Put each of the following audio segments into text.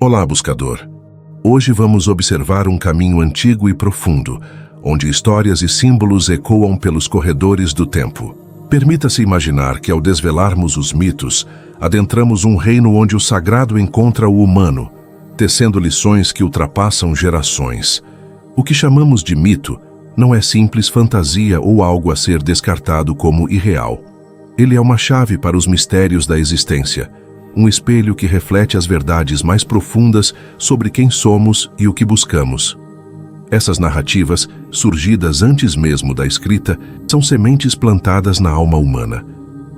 Olá, buscador. Hoje vamos observar um caminho antigo e profundo, onde histórias e símbolos ecoam pelos corredores do tempo. Permita-se imaginar que, ao desvelarmos os mitos, adentramos um reino onde o sagrado encontra o humano, tecendo lições que ultrapassam gerações. O que chamamos de mito não é simples fantasia ou algo a ser descartado como irreal. Ele é uma chave para os mistérios da existência, um espelho que reflete as verdades mais profundas sobre quem somos e o que buscamos. Essas narrativas, surgidas antes mesmo da escrita, são sementes plantadas na alma humana,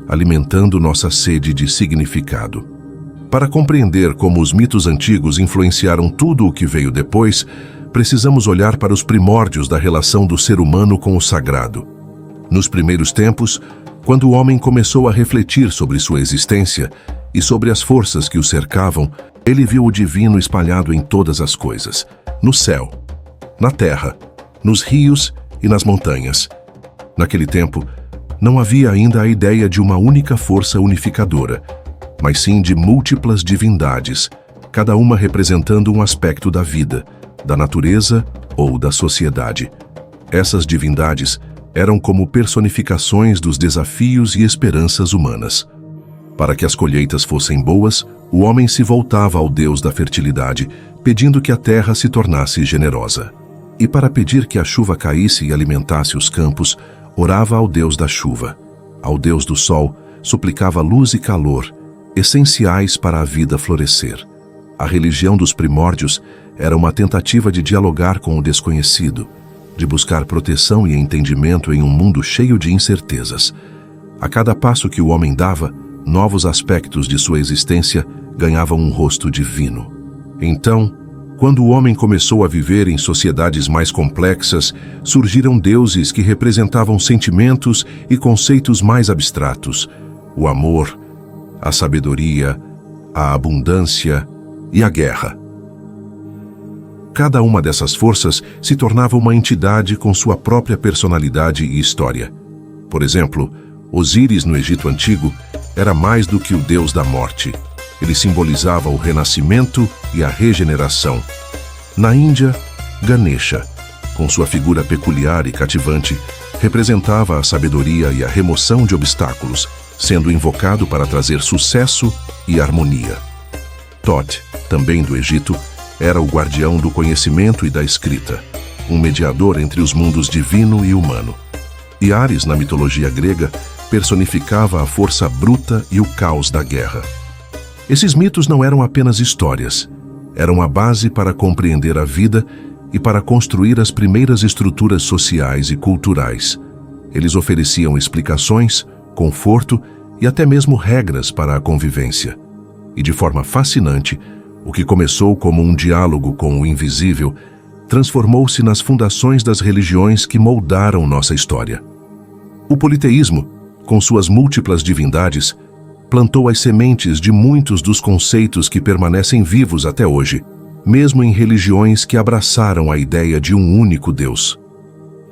alimentando nossa sede de significado. Para compreender como os mitos antigos influenciaram tudo o que veio depois, precisamos olhar para os primórdios da relação do ser humano com o sagrado. Nos primeiros tempos, quando o homem começou a refletir sobre sua existência e sobre as forças que o cercavam, ele viu o divino espalhado em todas as coisas, no céu, na terra, nos rios e nas montanhas. Naquele tempo, não havia ainda a ideia de uma única força unificadora, mas sim de múltiplas divindades, cada uma representando um aspecto da vida, da natureza ou da sociedade. Essas divindades eram como personificações dos desafios e esperanças humanas. Para que as colheitas fossem boas, o homem se voltava ao Deus da fertilidade, pedindo que a terra se tornasse generosa. E para pedir que a chuva caísse e alimentasse os campos, orava ao Deus da chuva. Ao Deus do sol, suplicava luz e calor, essenciais para a vida florescer. A religião dos primórdios era uma tentativa de dialogar com o desconhecido, de buscar proteção e entendimento em um mundo cheio de incertezas. A cada passo que o homem dava, novos aspectos de sua existência ganhavam um rosto divino. Então, quando o homem começou a viver em sociedades mais complexas, surgiram deuses que representavam sentimentos e conceitos mais abstratos: o amor, a sabedoria, a abundância e a guerra. Cada uma dessas forças se tornava uma entidade com sua própria personalidade e história. Por exemplo, Osíris no Egito Antigo era mais do que o deus da morte. Ele simbolizava o renascimento e a regeneração. Na Índia, Ganesha, com sua figura peculiar e cativante, representava a sabedoria e a remoção de obstáculos, sendo invocado para trazer sucesso e harmonia. Thoth, também do Egito, era o guardião do conhecimento e da escrita, um mediador entre os mundos divino e humano. E Ares, na mitologia grega, personificava a força bruta e o caos da guerra. Esses mitos não eram apenas histórias, eram a base para compreender a vida e para construir as primeiras estruturas sociais e culturais. Eles ofereciam explicações, conforto e até mesmo regras para a convivência. E de forma fascinante, o que começou como um diálogo com o invisível transformou-se nas fundações das religiões que moldaram nossa história. O politeísmo, com suas múltiplas divindades, plantou as sementes de muitos dos conceitos que permanecem vivos até hoje, mesmo em religiões que abraçaram a ideia de um único Deus.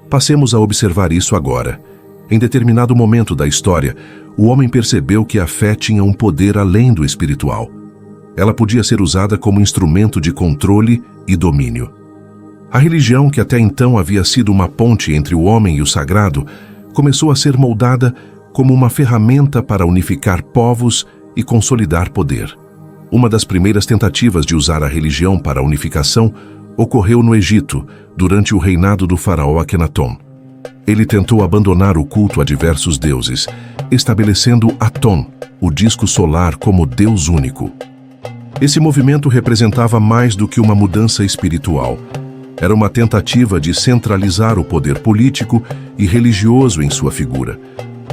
Passemos a observar isso agora. Em determinado momento da história, o homem percebeu que a fé tinha um poder além do espiritual. Ela podia ser usada como instrumento de controle e domínio. A religião, que até então havia sido uma ponte entre o homem e o sagrado, começou a ser moldada como uma ferramenta para unificar povos e consolidar poder. Uma das primeiras tentativas de usar a religião para a unificação ocorreu no Egito, durante o reinado do faraó Akenaton. Ele tentou abandonar o culto a diversos deuses, estabelecendo Aton, o disco solar, como Deus único. Esse movimento representava mais do que uma mudança espiritual. Era uma tentativa de centralizar o poder político e religioso em sua figura.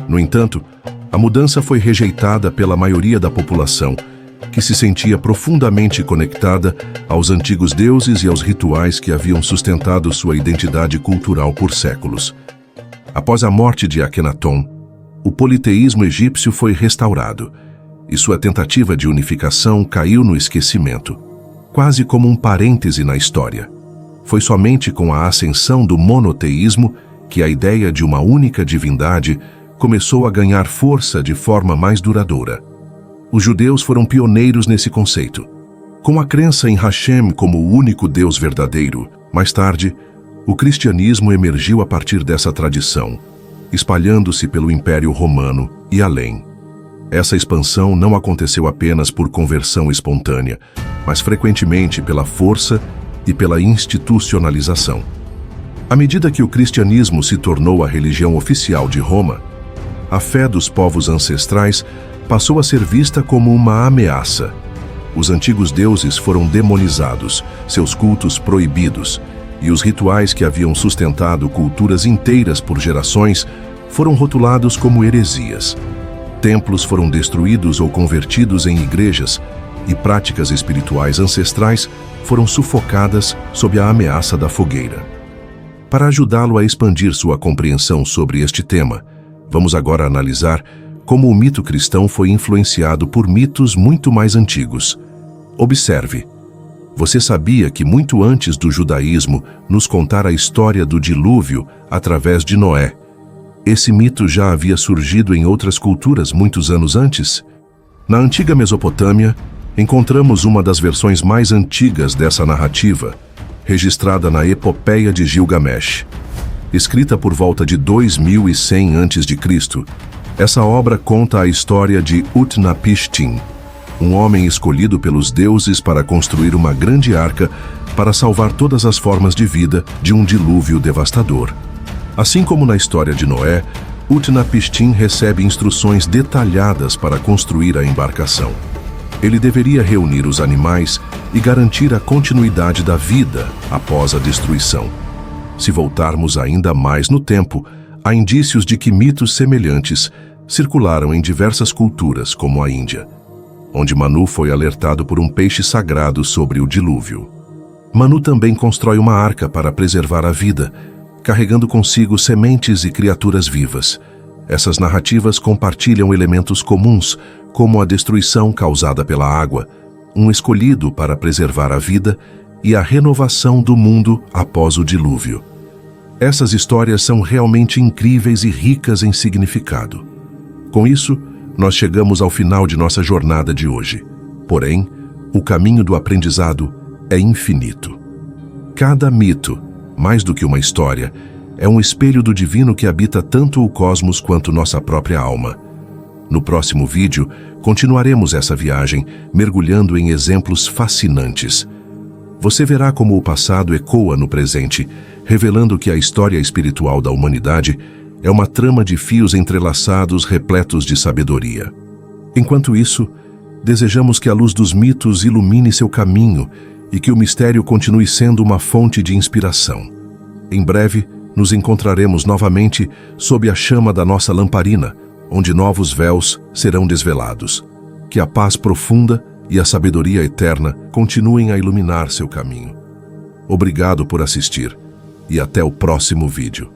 No entanto, a mudança foi rejeitada pela maioria da população, que se sentia profundamente conectada aos antigos deuses e aos rituais que haviam sustentado sua identidade cultural por séculos. Após a morte de Akenaton, o politeísmo egípcio foi restaurado, e sua tentativa de unificação caiu no esquecimento, quase como um parêntese na história. Foi somente com a ascensão do monoteísmo que a ideia de uma única divindade começou a ganhar força de forma mais duradoura. Os judeus foram pioneiros nesse conceito. Com a crença em Hashem como o único Deus verdadeiro, mais tarde, o cristianismo emergiu a partir dessa tradição, espalhando-se pelo Império Romano e além. Essa expansão não aconteceu apenas por conversão espontânea, mas frequentemente pela força e pela institucionalização. À medida que o cristianismo se tornou a religião oficial de Roma, a fé dos povos ancestrais passou a ser vista como uma ameaça. Os antigos deuses foram demonizados, seus cultos proibidos, e os rituais que haviam sustentado culturas inteiras por gerações foram rotulados como heresias. Templos foram destruídos ou convertidos em igrejas, e práticas espirituais ancestrais foram sufocadas sob a ameaça da fogueira. Para ajudá-lo a expandir sua compreensão sobre este tema, vamos agora analisar como o mito cristão foi influenciado por mitos muito mais antigos. Observe. Você sabia que muito antes do judaísmo nos contar a história do dilúvio através de Noé, esse mito já havia surgido em outras culturas muitos anos antes? Na antiga Mesopotâmia, encontramos uma das versões mais antigas dessa narrativa, registrada na Epopeia de Gilgamesh. Escrita por volta de 2100 a.C., essa obra conta a história de Utnapishtim, um homem escolhido pelos deuses para construir uma grande arca para salvar todas as formas de vida de um dilúvio devastador. Assim como na história de Noé, Utnapishtim recebe instruções detalhadas para construir a embarcação. Ele deveria reunir os animais e garantir a continuidade da vida após a destruição. Se voltarmos ainda mais no tempo, há indícios de que mitos semelhantes circularam em diversas culturas, como a Índia, onde Manu foi alertado por um peixe sagrado sobre o dilúvio. Manu também constrói uma arca para preservar a vida, carregando consigo sementes e criaturas vivas. Essas narrativas compartilham elementos comuns, como a destruição causada pela água, um escolhido para preservar a vida e a renovação do mundo após o dilúvio. Essas histórias são realmente incríveis e ricas em significado. Com isso, nós chegamos ao final de nossa jornada de hoje. Porém, o caminho do aprendizado é infinito. Cada mito, mais do que uma história, é um espelho do divino que habita tanto o cosmos quanto nossa própria alma. No próximo vídeo, continuaremos essa viagem, mergulhando em exemplos fascinantes. Você verá como o passado ecoa no presente, revelando que a história espiritual da humanidade é uma trama de fios entrelaçados repletos de sabedoria. Enquanto isso, desejamos que a luz dos mitos ilumine seu caminho e que o mistério continue sendo uma fonte de inspiração. Em breve, nos encontraremos novamente sob a chama da nossa lamparina, onde novos véus serão desvelados. Que a paz profunda e a sabedoria eterna continuem a iluminar seu caminho. Obrigado por assistir e até o próximo vídeo.